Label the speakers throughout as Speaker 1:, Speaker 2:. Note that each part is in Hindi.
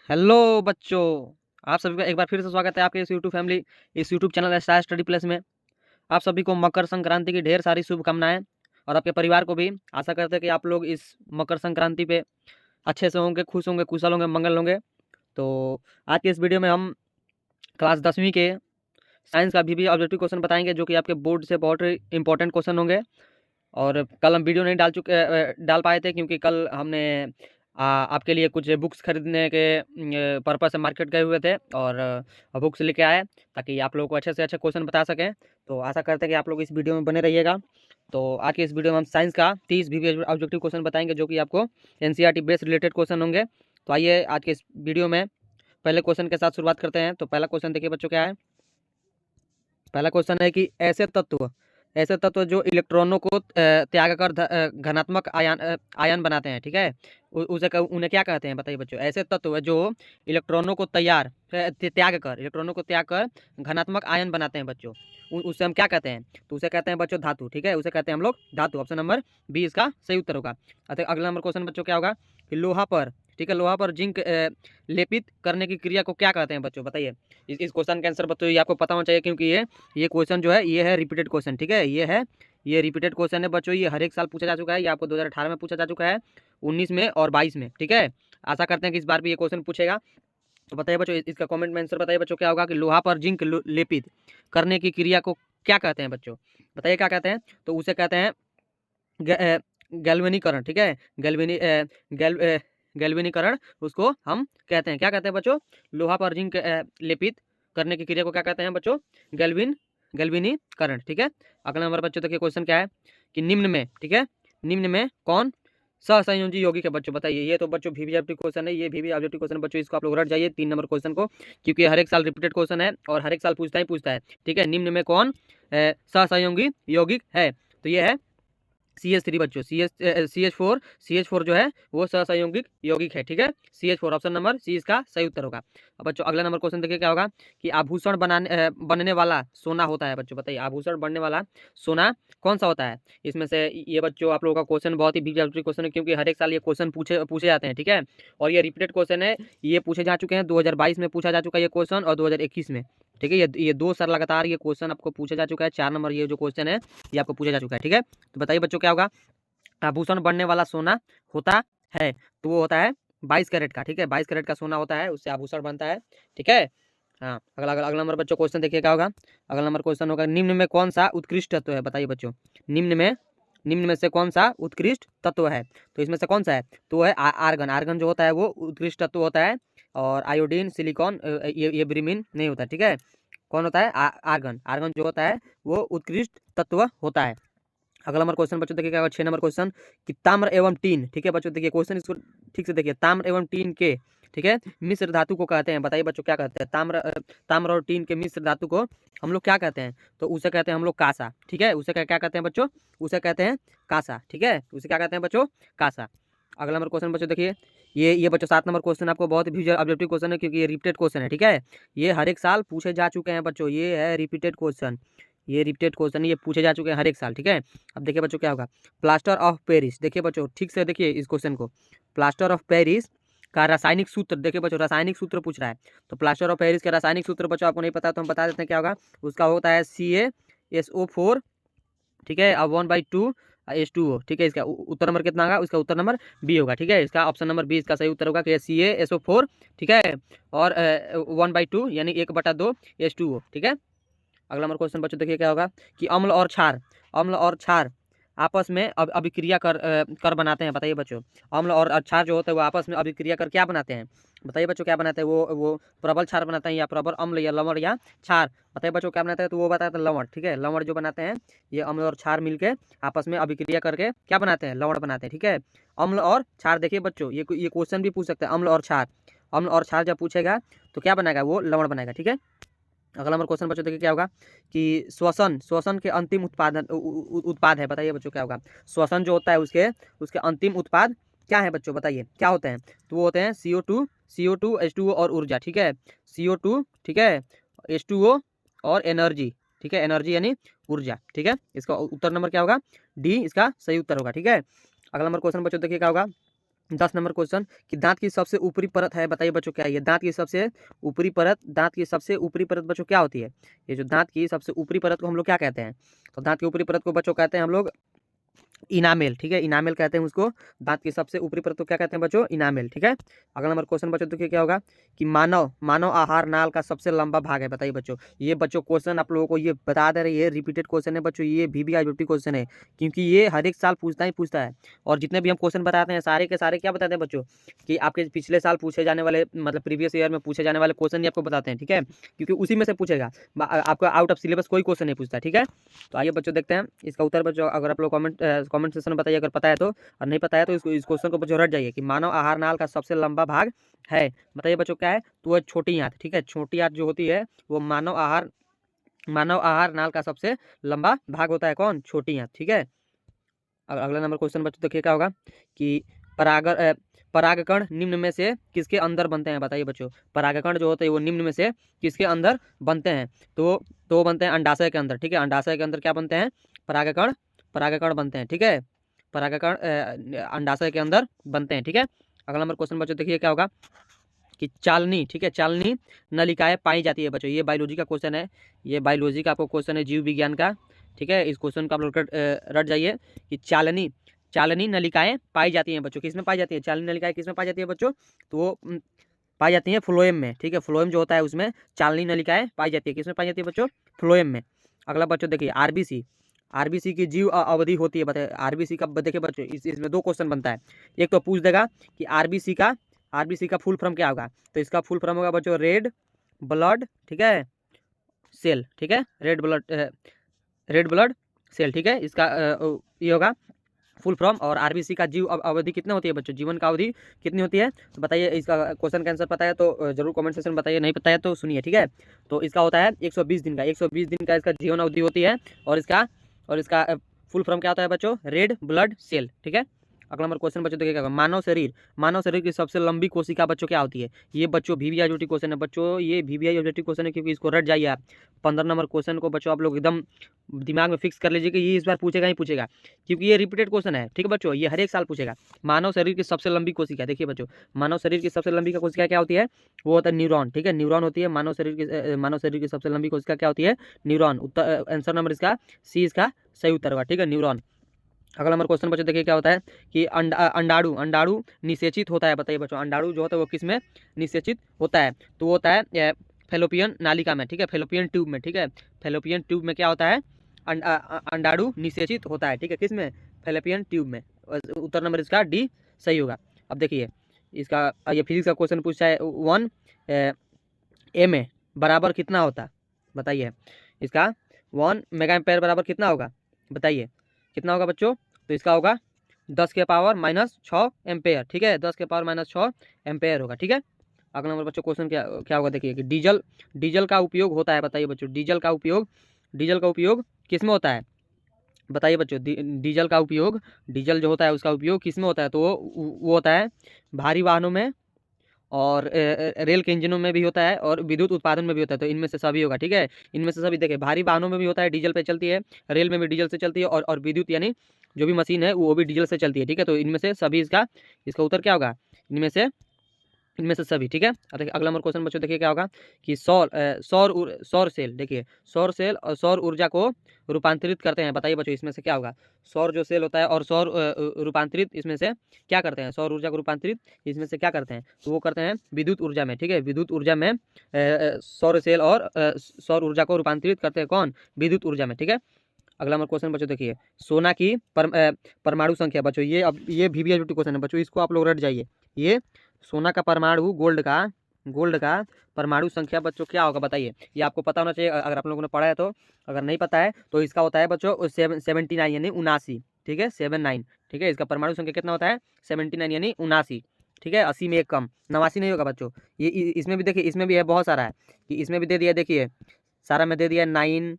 Speaker 1: हेलो बच्चों। आप सभी का एक बार फिर से स्वागत है आपके इस YouTube channel star study plus में। आप सभी को मकर संक्रांति की ढेर सारी शुभकामनाएं और आपके परिवार को भी। आशा करते हैं कि आप लोग इस मकर संक्रांति पे अच्छे से होंगे, खुश होंगे, कुशल होंगे, मंगल होंगे। तो आज के इस वीडियो में हम क्लास 10वीं के साइंस का भी ऑब्जेक्टिव क्वेश्चन बताएंगे, जो कि आपके बोर्ड से बहुत इंपॉर्टेंट क्वेश्चन होंगे। और कल हम वीडियो नहीं डाल पाए थे, क्योंकि कल हमने आपके लिए कुछ बुक्स खरीदने के पर्पस से मार्केट गए हुए थे और बुक्स लेके आए, ताकि आप लोगों को अच्छे से अच्छे क्वेश्चन बता सकें। तो आशा करते हैं कि आप लोग इस वीडियो में बने रहिएगा। तो आज की इस वीडियो में हम साइंस का 30 भी ऑब्जेक्टिव क्वेश्चन बताएंगे, जो कि आपको एनसीईआरटी बेस्ड रिलेटेड क्वेश्चन होंगे। तो आइए आज के इस वीडियो में पहले क्वेश्चन के साथ शुरुआत करते हैं। तो पहला क्वेश्चन देखिए बच्चों, क्या है। पहला क्वेश्चन है कि ऐसे तत्व जो इलेक्ट्रॉनों को त्याग कर घनात्मक आयन बनाते हैं, ठीक है, उन्हें क्या कहते हैं बताइए बच्चों। ऐसे तत्व जो इलेक्ट्रॉनों को इलेक्ट्रॉनों को त्याग कर घनात्मक आयन बनाते हैं बच्चों, उसे हम क्या कहते हैं। तो उसे कहते हैं बच्चों धातु, ठीक है, उसे कहते हैं हम लोग धातु। ऑप्शन नंबर बी इसका सही उत्तर होगा। अगला नंबर क्वेश्चन बच्चों क्या होगा कि लोहा पर, ठीक है, लोहा पर जिंक लेपित करने की क्रिया को क्या कहते हैं बच्चों, बताइए। इस क्वेश्चन का आंसर बच्चों ये आपको पता होना चाहिए, क्योंकि ये क्वेश्चन जो है ये है रिपीटेड क्वेश्चन, ठीक है, ये रिपीटेड क्वेश्चन है बच्चों। ये हर एक साल पूछा जा चुका है। ये आपको 2018 में पूछा जा चुका है, 19 में और 22 में, ठीक है। आशा करते हैं कि इस बार भी ये क्वेश्चन पूछेगा। तो बताइए बच्चों, इसका कमेंट में आंसर बताइए बच्चों, क्या होगा कि लोहा पर जिंक लेपित करने की क्रिया को क्या कहते हैं बच्चों, बताइए क्या कहते हैं। तो उसे कहते हैं गैल्वेनीकरण, ठीक है, गैल्वेनीकरण उसको हम कहते हैं। क्या कहते हैं बच्चों, लोहा पर जिंक लेपित करने की क्रिया को क्या कहते हैं बच्चों, गैल्वेनीकरण, ठीक है। अगला नंबर बच्चों देखिए क्वेश्चन क्या है कि निम्न में, ठीक है, निम्न में कौन सहसंयोजी यौगिक है बच्चों, बताइए। ये तो बच्चों वीवीआईपी क्वेश्चन है, ये वीवीआईपी क्वेश्चन बच्चों, इसको आप लोग रट जाइए 3 नंबर क्वेश्चन को, क्योंकि हर एक साल रिपीटेड क्वेश्चन है और हर एक साल पूछता है, ठीक है। निम्न में कौन सहसंयोगी यौगिक है, तो ये है CH3 बच्चों। CH4 जो है वो सहसंयोगिक यौगिक है, ठीक है। CH4 ऑप्शन नंबर सी इसका सही उत्तर होगा। अब बच्चों अगला नंबर क्वेश्चन देखिए क्या होगा कि आभूषण बनने वाला सोना होता है बच्चों, बताइए आभूषण बनने वाला सोना कौन सा होता है। इसमें से ये बच्चों आप लोगों का क्वेश्चन बहुत ही बिग क्वेश्चन है, क्योंकि हर एक साल ये क्वेश्चन पूछे जाते हैं, ठीक है। और ये रिपीटेड क्वेश्चन है, ये पूछे जा चुके हैं 2022 में पूछा जा चुका है ये क्वेश्चन, और 2021 में, ठीक है। ये 2 साल लगातार ये क्वेश्चन आपको पूछा जा चुका है। 4 नंबर ये जो क्वेश्चन है ये आपको पूछा जा चुका है, ठीक है। तो बताइए बच्चों क्या होगा, आभूषण बनने वाला सोना होता है, तो वो होता है 22 कैरेट का, ठीक है। 22 कैरेट का सोना होता है, उससे आभूषण बनता है, ठीक है। हाँ, अगला नंबर बच्चों क्वेश्चन देखिए क्या होगा। अगला नंबर क्वेश्चन होगा निम्न में कौन सा उत्कृष्ट तत्व है, बताइए बच्चों। निम्न में से कौन सा उत्कृष्ट तत्व है, तो इसमें से कौन सा है, तो वो है आर्गन। आर्गन जो होता है वो उत्कृष्ट तत्व होता है, और आयोडीन, सिलिकॉन, ये ब्रिमिन नहीं होता, ठीक है। कौन होता है, आर्गन। आर्गन जो होता है वो उत्कृष्ट तत्व होता है। अगला नंबर क्वेश्चन बच्चों देखिए क्या होगा, 6 नंबर क्वेश्चन कि ताम्र एवं टीन, ठीक है बच्चों, देखिए क्वेश्चन इसको ठीक से देखिए। ताम्र एवं टीन के, ठीक है, मिश्र धातु को कहते हैं, बताइए बच्चों क्या कहते हैं। ताम्र और टीन के मिश्र धातु को हम लोग क्या कहते हैं, तो उसे कहते हैं हम लोग कांसा, ठीक है। उसे क्या कहते हैं बच्चों, उसे कहते हैं कांसा, ठीक है। उसे क्या कहते हैं बच्चों, कांसा। अगला नंबर क्वेश्चन बच्चों देखिए, ये बच्चों 7 नंबर क्वेश्चन आपको बहुत ही ऑब्जेक्टिव क्वेश्चन है, क्योंकि ये रिपीटेड क्वेश्चन है, ठीक है। ये हर एक साल पूछे जा चुके हैं बच्चों, ये है रिपीटेड क्वेश्चन। ये रिपीटेड क्वेश्चन ये पूछे जा चुके हैं हर एक साल, ठीक है। अब देखिए बच्चों क्या होगा, प्लास्टर ऑफ पेरिस, देखिए बच्चों ठीक से देखिए इस क्वेश्चन को। प्लास्टर ऑफ पेरिस का रासायनिक सूत्र, देखिए बच्चों रासायनिक सूत्र पूछ रहा है। तो प्लास्टर ऑफ पेरिस का रासायनिक सूत्र बच्चों आपको नहीं पता, तो हम बता देते हैं क्या होगा। उसका होता है CaSO4, ठीक है, अब 1/2 H2O, ठीक है। इसका उत्तर नंबर कितना होगा, उसका उत्तर नंबर बी होगा, ठीक है। इसका ऑप्शन नंबर बी इसका सही उत्तर होगा कि CaSO4, ठीक है, और 1/2 यानी 1/2 H2O, ठीक है। अगला नंबर क्वेश्चन बच्चों देखिए क्या होगा कि अम्ल और क्षार आपस में अभिक्रिया कर बनाते हैं, बताइए बच्चों। अम्ल और क्षार जो होते हैं वो आपस में अभिक्रिया कर क्या बनाते हैं, बताइए बच्चों क्या बनाते हैं। वो प्रबल क्षार बनाते हैं, या प्रबल अम्ल, या लवण, या क्षार, बताइए बच्चों क्या बनाते हैं। तो वो बताते हैं लवण, ठीक है। लवण जो बनाते हैं, ये अम्ल और क्षार मिलके आपस में अभिक्रिया करके क्या बनाते हैं, लवण बनाते हैं, ठीक है। अम्ल और क्षार, देखिए बच्चों ये क्वेश्चन भी पूछ सकते हैं, अम्ल और क्षार जब पूछेगा तो क्या बनाएगा, वो लवण बनाएगा, ठीक है। अगला नंबर क्वेश्चन बच्चों देखिए क्या होगा कि श्वसन के अंतिम उत्पाद है, बताइए बच्चों क्या होगा। श्वसन जो होता है उसके अंतिम उत्पाद क्या है बच्चों, बताइए क्या होते हैं। तो वो होते हैं CO2 H2O और ऊर्जा, ठीक है। CO2, ठीक है, H2O और एनर्जी, ठीक है, एनर्जी यानी ऊर्जा, ठीक है। इसका उत्तर नंबर क्या होगा, डी इसका सही उत्तर होगा, ठीक है। अगला नंबर क्वेश्चन बच्चों देखिए क्या होगा 10 नंबर क्वेश्चन कि दांत की सबसे ऊपरी परत है, बताइए बच्चों क्या है ये दांत की सबसे ऊपरी परत। दांत की सबसे ऊपरी परत बच्चों क्या होती है? ये जो दांत की सबसे ऊपरी परत को हम लोग क्या कहते हैं? तो दांत की ऊपरी परत को बच्चों कहते हैं हम लोग इनामेल, ठीक है, इनामेल कहते हैं उसको। दांत की सबसे ऊपरी परत को क्या कहते हैं बच्चों? इनामेल, ठीक है। अगला नंबर क्वेश्चन बच्चों देखिए क्या होगा कि मानव मानव आहार नाल का सबसे लंबा भाग है, बताइए बच्चों। ये बच्चों क्वेश्चन आप लोगों को ये बता दे रही है, रिपीटेड क्वेश्चन है बच्चों, ये VVIP क्वेश्चन है, क्योंकि ये हर एक साल पूछता ही पूछता है। और जितने भी हम क्वेश्चन बताते हैं सारे के सारे क्या बताते हैं बच्चों कि आपके पिछले साल पूछे जाने वाले, मतलब प्रीवियस ईयर में पूछे जाने वाले क्वेश्चन ही आपको बताते हैं, ठीक है, क्योंकि उसी में से पूछेगा। आपका आउट ऑफ सिलेबस कोई क्वेश्चन नहीं पूछता, ठीक है। तो आइए बच्चों देखते हैं इसका उत्तर बच्चों। अगर आप लोग कमेंट सेक्शन में बताइए अगर पता है तो, और नहीं पता है तो इस क्वेश्चन को बच्चों रट जाइए कि मानव आहार नाल का सबसे लंबा भाग है, बताइए बच्चों क्या है? तो वह छोटी आंत, ठीक है, छोटी आंत जो होती है वो मानव आहार नाल का सबसे लंबा भाग होता है, कौन? छोटी आंत, ठीक है। अगला नंबर क्वेश्चन बच्चों देखिए क्या होगा कि परागकण निम्न में से किसके अंदर बनते हैं, बताइए बच्चों। परागकण जो होते हैं वो निम्न में से किसके अंदर बनते हैं? तो वो बनते हैं अंडाशय के अंदर, ठीक है। अंडाशय के अंदर क्या बनते हैं? परागकण परागकण बनते हैं, ठीक है। परागकण अंडाशय के अंदर बनते हैं, ठीक है। अगला नंबर क्वेश्चन बच्चों देखिए क्या होगा कि चालनी, ठीक है, चालनी नलिकाएं पाई जाती है बच्चों। ये बायोलॉजी का क्वेश्चन है, ये बायोलॉजी का आपको क्वेश्चन है, जीव विज्ञान का, ठीक है। इस क्वेश्चन का आप लोग रट जाइए कि चालनी चालनी नलिकाएं पाई जाती हैं बच्चों। किसमें पाई जाती है चालनी नलिकाएं? किसमें पाई जाती है बच्चों? तो वो पाई जाती हैं फ्लोएम में, ठीक है। फ्लोएम जो होता है उसमें चालनी नलिकाएं पाई जाती है। किसमें पाई जाती है बच्चों? फ्लोएम में। अगला बच्चों देखिए आरबीसी, आरबीसी की जीव अवधि होती है, बताइए आरबीसी का। देखिए बच्चों इसमें दो क्वेश्चन बनता है। एक तो पूछ देगा कि आरबीसी का फुल फॉर्म क्या होगा? तो इसका फुल फॉर्म होगा बच्चों रेड ब्लड, ठीक है, सेल, ठीक है, रेड ब्लड सेल, ठीक है। इसका ये होगा फुल फॉर्म। और आरबीसी का जीव अवधि कितनी होती है बच्चों? जीवन का अवधि कितनी होती है? तो बताइए। इसका क्वेश्चन का आंसर पता है तो जरूर कमेंट सेक्शन में बताइए, नहीं पता है तो सुनिए, ठीक है। तो इसका होता है 120 दिन का, 120 दिन का इसका जीवन अवधि होती है। और इसका फुल फॉर्म क्या होता है बच्चों? रेड ब्लड सेल, ठीक है। अगला नंबर क्वेश्चन बच्चों देखिएगा मानव शरीर की सबसे लंबी कोशिका बच्चों क्या होती है? ये बच्चों VVIP क्वेश्चन है बच्चों, ये VVIP क्वेश्चन है, क्योंकि इसको रट जाइए आप। 15 नंबर क्वेश्चन को बच्चों आप लोग एकदम दिमाग में फिक्स कर लीजिए कि ये इस बार पूछेगा ही पूछेगा, क्योंकि ये रिपीटेड क्वेश्चन है, ठीक है बच्चों, ये हर एक साल पूछेगा। मानव शरीर की सबसे लंबी कोशिका, देखिए बच्चों, मानव शरीर की सबसे लंबी कोशिका क्या होती है? वो होता है न्यूरॉन, ठीक है, न्यूरॉन होती है मानव शरीर की सबसे लंबी कोशिका क्या होती है? न्यूरॉन। उत्तर आंसर नंबर इसका सी इसका सही उत्तर होगा, ठीक है, न्यूरॉन। अगला नंबर क्वेश्चन बच्चों देखिए क्या होता है कि अंडाणु अंडाणु निषेचित होता है, बताइए बच्चों। अंडाणु जो होता है वो किस में निषेचित होता है? तो वो होता है फेलोपियन नालिका में, ठीक है, फेलोपियन ट्यूब में, ठीक है। फेलोपियन ट्यूब में क्या होता है? अंडाणु निषेचित होता है, ठीक है, किस में? फेलोपियन ट्यूब में। उत्तर नंबर इसका डी सही होगा। अब देखिए इसका ये फिजिक्स का क्वेश्चन पूछा है 1 MA बराबर कितना होता है, बताइए। इसका 1 मेगा एम्पेयर बराबर कितना होगा, बताइए कितना होगा बच्चों? तो इसका होगा 10 के पावर -6 एम्पेयर, ठीक है, 10 के पावर -6 एम्पेयर होगा, ठीक है। अगला नंबर बच्चों क्वेश्चन क्या क्या होगा देखिए कि डीजल का उपयोग होता है, बताइए बच्चों। डीजल का उपयोग किस में होता है, बताइए बच्चों। डीजल जो होता है उसका उपयोग किस में होता है? तो वो होता है भारी वाहनों में, और रेल के इंजनों में भी होता है, और विद्युत उत्पादन में भी होता है। तो इनमें से सभी होगा, ठीक है, इनमें से सभी। देखिए भारी वाहनों में भी होता है, डीजल पे चलती है, रेल में भी डीजल से चलती है, और विद्युत यानी जो भी मशीन है वो भी डीजल से चलती है, ठीक है। तो इनमें से सभी इसका उत्तर क्या होगा? इनमें से सभी, ठीक है। अब देखिए अगला नंबर क्वेश्चन बच्चों देखिए क्या होगा कि सौर सेल, देखिए सौर सेल और सौर ऊर्जा को रूपांतरित करते हैं, बताइए बच्चों इसमें से क्या होगा? सौर जो सेल होता है और सौर रूपांतरित इसमें से क्या करते हैं? सौर ऊर्जा को रूपांतरित इसमें से क्या करते हैं? तो वो करते हैं विद्युत ऊर्जा में, ठीक है, विद्युत ऊर्जा में सौर सेल और सौर ऊर्जा को रूपांतरित करते हैं, कौन? विद्युत ऊर्जा में, ठीक है। अगला नंबर क्वेश्चन बच्चों देखिए सोना की परमाणु संख्या बच्चों, ये VVIP क्वेश्चन है बच्चों, इसको आप लोग रट जाइए। ये सोना का परमाणु गोल्ड का परमाणु संख्या बच्चों क्या होगा, बताइए। ये आपको पता होना चाहिए अगर आप लोगों ने पढ़ा है तो। अगर नहीं पता है तो इसका होता है बच्चों 79 यानी 79, ठीक है, 79, ठीक है। इसका परमाणु संख्या कितना होता है? 79 यानी 79, ठीक है, 80 में एक कम, 89 नहीं होगा बच्चों। ये इसमें भी देखिए, इसमें भी है बहुत सारा है कि इसमें भी दे दिया, देखिए सारा में दे दिया 9,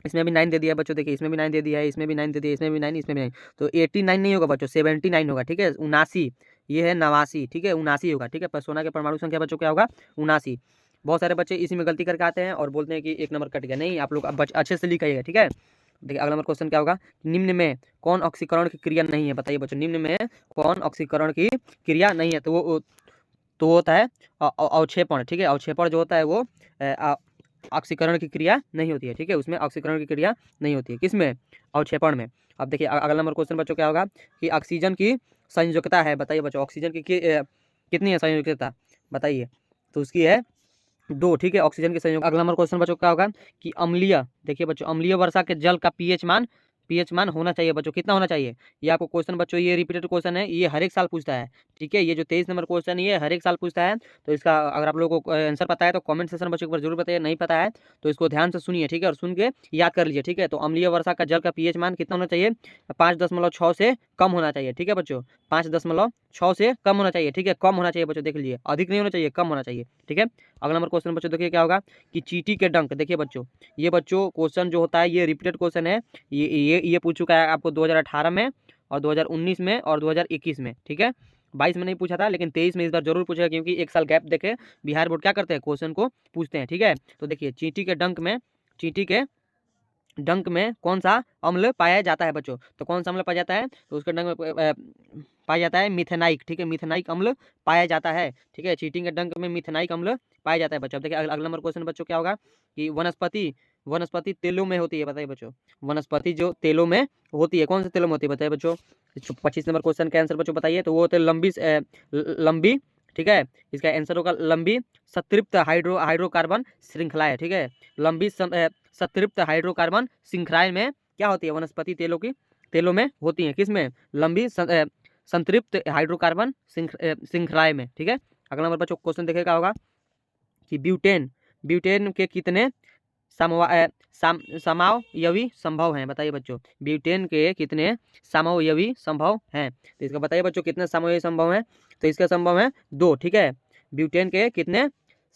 Speaker 1: इसमें भी 9 दे दिया बच्चों, देखिए इसमें भी 9 दे दिया है, इसमें भी 9 दे दिया, इसमें भी 9, इसमें भी 9। तो 89 नहीं होगा बच्चों, 79 होगा, ठीक है, 79। ये है 89, ठीक है, 79 होगा, ठीक है। पर सोना के परमाणु संख्या बच्चों क्या होगा? 79। बहुत सारे बच्चे इसी में गलती करके आते हैं और बोलते हैं कि एक नंबर कट गया। नहीं, आप लोग अब अच्छे से लिखाइएगा, ठीक है। देखिए अगला नंबर क्वेश्चन क्या होगा, निम्न में कौन ऑक्सीकरण की क्रिया नहीं है, बताइए बच्चों, निम्न में कौन ऑक्सीकरण की क्रिया नहीं है, तो वो होता है अवक्षेपण, ठीक है। अवक्षेपण जो होता है वो ऑक्सीकरण की क्रिया नहीं होती है, ठीक है, उसमें ऑक्सीकरण की क्रिया नहीं होती है, किसमें, अवक्षेपण में। अब देखिए अगला नंबर क्वेश्चन बच्चों क्या होगा कि ऑक्सीजन की संयोजकता है, बताइए बच्चों, ऑक्सीजन की कितनी है संयोजकता, बताइए, तो उसकी है 2, ठीक है, ऑक्सीजन के संयोग। अगला नंबर क्वेश्चन बच्चों क्या होगा कि अम्लीय, देखिए बच्चों, अम्लीय वर्षा के जल का पीएच मान होना चाहिए बच्चों, कितना होना चाहिए, ये आपको क्वेश्चन बच्चों, ये रिपीटेड क्वेश्चन है, ये हर एक साल पूछता है, ठीक है, ये जो 23 नंबर क्वेश्चन ये हर एक साल पूछता है। तो इसका अगर आप लोगों को आंसर पता है तो कमेंट सेक्शन बच्चों पर जरूर बताइए, नहीं पता है तो इसको ध्यान से सुनिए, ठीक है, और सुन के याद कर लीजिए, ठीक है। तो अम्लीय वर्षा का जल का पीएच मान कितना होना चाहिए, 5.6 से कम होना चाहिए, ठीक है बच्चों, 5.6 से कम होना चाहिए, ठीक है, कम होना चाहिए बच्चों, देख लीजिए, अधिक नहीं होना चाहिए, कम होना चाहिए, ठीक है। अगला नंबर क्वेश्चन बच्चों देखिए क्या होगा कि चींटी के डंक, देखिए बच्चों, ये बच्चों क्वेश्चन जो होता है ये रिपीटेड क्वेश्चन है, ये पूछ चुका है आपको 2018 में और 2019 में और 2021 में, ठीक है, 22 में नहीं पूछा था, लेकिन 23 में इस बार जरूर पूछेगा, क्योंकि एक साल गैप देखे बिहार बोर्ड क्या करते हैं, क्वेश्चन को पूछते हैं, ठीक है। तो देखिए चींटी के डंक में कौन सा अम्ल पाया जाता है बच्चों, तो कौन सा अम्ल पाया जाता है, तो उसके डंक में पाया जाता है मिथेनाइक, ठीक है, मिथेनाइक अम्ल पाया जाता है, ठीक है, चींटी के डंक में मिथेनाइक अम्ल पाया जाता है बच्चों। देखिए अगला नंबर क्वेश्चन बच्चों क्या होगा कि वनस्पति तेलों में होती है, बताइए बच्चों, वनस्पति जो तेलों में होती है, कौन से तेलों में होती है, बताइए बच्चों। 25 नंबर क्वेश्चन का आंसर बच्चों बताइए, तो वो होते लंबी, ठीक है, इसका आंसर होगा लंबी संतृप्त हाइड्रोकार्बन श्रृंखलाएं, ठीक है, लंबी संतृप्त हाइड्रोकार्बन श्रृंखलाएं में क्या होती है, वनस्पति तेलों में होती है, किसमें, लंबी संतृप्त हाइड्रोकार्बन श्रृंखलाएं में, ठीक है। अगला नंबर बच्चों क्वेश्चन देखेगा होगा कि ब्यूटेन के कितने समावयवी संभव हैं, बताइए बच्चों, ब्यूटेन के कितने समावयवी संभव हैं, तो इसका बताइए बच्चों कितने समावयवी संभव हैं, तो इसका संभव है 2, ठीक है, ब्यूटेन के कितने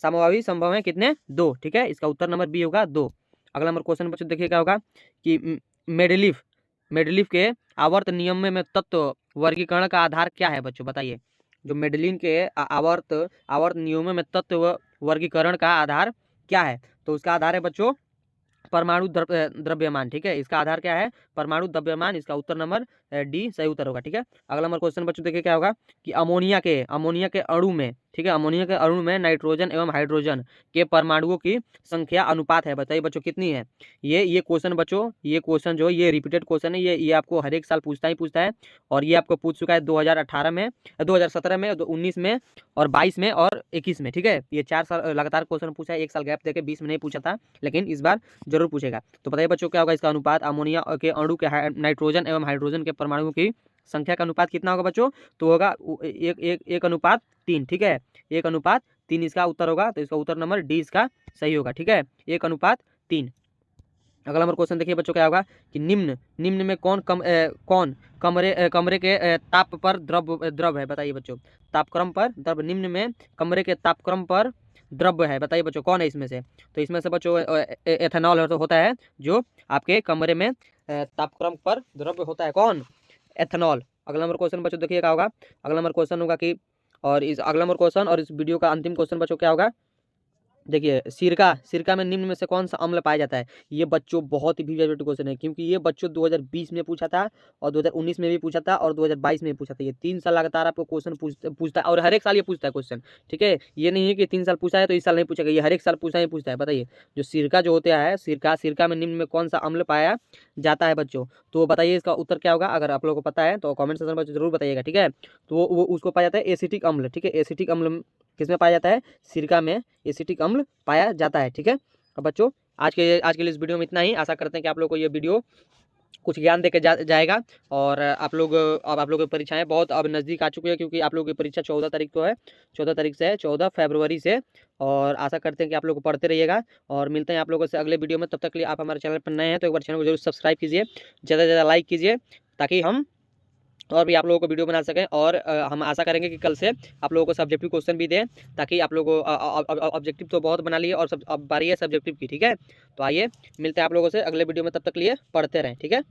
Speaker 1: समावयवी संभव हैं, कितने, 2, ठीक है, इसका उत्तर नंबर बी होगा 2। अगला नंबर क्वेश्चन बच्चों देखिए क्या होगा कि मेडलीफ के आवर्त नियम में तत्व वर्गीकरण का आधार क्या है बच्चों, बताइए, जो मेडलिन के आवर्त नियमों में तत्व वर्गीकरण का आधार क्या है, तो उसका आधार है बच्चों परमाणु द्रव्यमान, ठीक है, इसका आधार क्या है, परमाणु द्रव्यमान, इसका उत्तर नंबर डी सही उत्तर होगा, ठीक है। अगला नंबर क्वेश्चन बच्चों देखिए क्या होगा कि अमोनिया के अणु में, ठीक है, अमोनिया के अणु में नाइट्रोजन एवं हाइड्रोजन के परमाणुओं की संख्या अनुपात है, बताइए बच्चों कितनी है। ये क्वेश्चन बच्चों, ये क्वेश्चन जो ये रिपीटेड क्वेश्चन है, ये आपको हर एक साल पूछता है, और ये आपको पूछ चुका है 2018 में, 2017 में, 19 में और 22 में और 21 में, ठीक है, ये 4 साल लगातार क्वेश्चन पूछा है, एक साल गैप देके 20 में नहीं पूछा था, लेकिन इस बार जरूर पूछेगा। तो बताइए बच्चों क्या होगा इसका अनुपात, अमोनिया के अणु के नाइट्रोजन एवं हाइड्रोजन के परमाणुओं की संख्या का अनुपात कितना होगा बच्चों, तो होगा 1:3, ठीक है, 1:3 इसका उत्तर होगा, तो इसका उत्तर नंबर डी इसका सही होगा, ठीक है, 1:3। अगला नंबर क्वेश्चन देखिए बच्चों क्या होगा कि निम्न में कौन कमरे के ताप पर द्रव है, बताइए बच्चों, तापक्रम पर द्रव, निम्न में कमरे के तापक्रम पर द्रव्य है, बताइए बच्चों कौन है इसमें से, तो इसमें से बच्चों एथेनॉल होता है, जो आपके कमरे में तापक्रम पर द्रव्य होता है, कौन, एथेनॉल। अगला नंबर क्वेश्चन बच्चों देखिए क्या होगा, अगला नंबर क्वेश्चन होगा कि और इस अगला नंबर क्वेश्चन और इस वीडियो का अंतिम क्वेश्चन बच्चों क्या होगा, देखिए सिरका में निम्न में से कौन सा अम्ल पाया जाता है, ये बच्चों बहुत ही फेवरेट क्वेश्चन है, क्योंकि ये बच्चों 2020 में पूछा था और 2019 में भी पूछा था और 2022 में भी पूछा था, ये 3 साल लगातार आपको क्वेश्चन पूछता है, और हर एक साल ये पूछता है क्वेश्चन, ठीक है, ये नहीं है कि 3 साल पूछा है तो इस साल नहीं पूछेगा, ये हर एक साल पूछता है। बताइए जो सिरका जो होता है, सिरका में निम्न में कौन सा अम्ल पाया जाता है बच्चों, तो बताइए इसका उत्तर क्या होगा, अगर आप लोगों को पता है तो कॉमेंट सेक्शन में जरूर बताइएगा, ठीक है। तो वो उसको पाया जाता है एसिटिक अम्ल, ठीक है, एसिटिक अम्ल किसमें पाया जाता है, सिरका में एसिटिक अम्ल पाया जाता है, ठीक है। अब बच्चों आज के लिए इस वीडियो में इतना ही, आशा करते हैं कि आप लोग को ये वीडियो कुछ ज्ञान देकर जाएगा, और आप लोग की परीक्षाएं बहुत अब नज़दीक आ चुकी है, क्योंकि आप लोगों की परीक्षा 14 तारीख को है, 14 तारीख से है, 14 फरवरी से, और आशा करते हैं कि आप लोग पढ़ते रहिएगा, और मिलते हैं आप लोगों से अगले वीडियो में। तब तक के लिए आप हमारे चैनल पर नए हैं तो एक बार चैनल को जरूर सब्सक्राइब कीजिए, ज़्यादा से ज़्यादा लाइक कीजिए, ताकि हम और भी आप लोगों को वीडियो बना सकें, और हम आशा करेंगे कि कल से आप लोगों को सब्जेक्टिव क्वेश्चन भी दें, ताकि आप लोगों को ऑब्जेक्टिव तो बहुत बना लिए, और अब बारी है सब्जेक्टिव की, ठीक है। तो आइए मिलते हैं आप लोगों से अगले वीडियो में, तब तक के लिए पढ़ते रहें, ठीक है।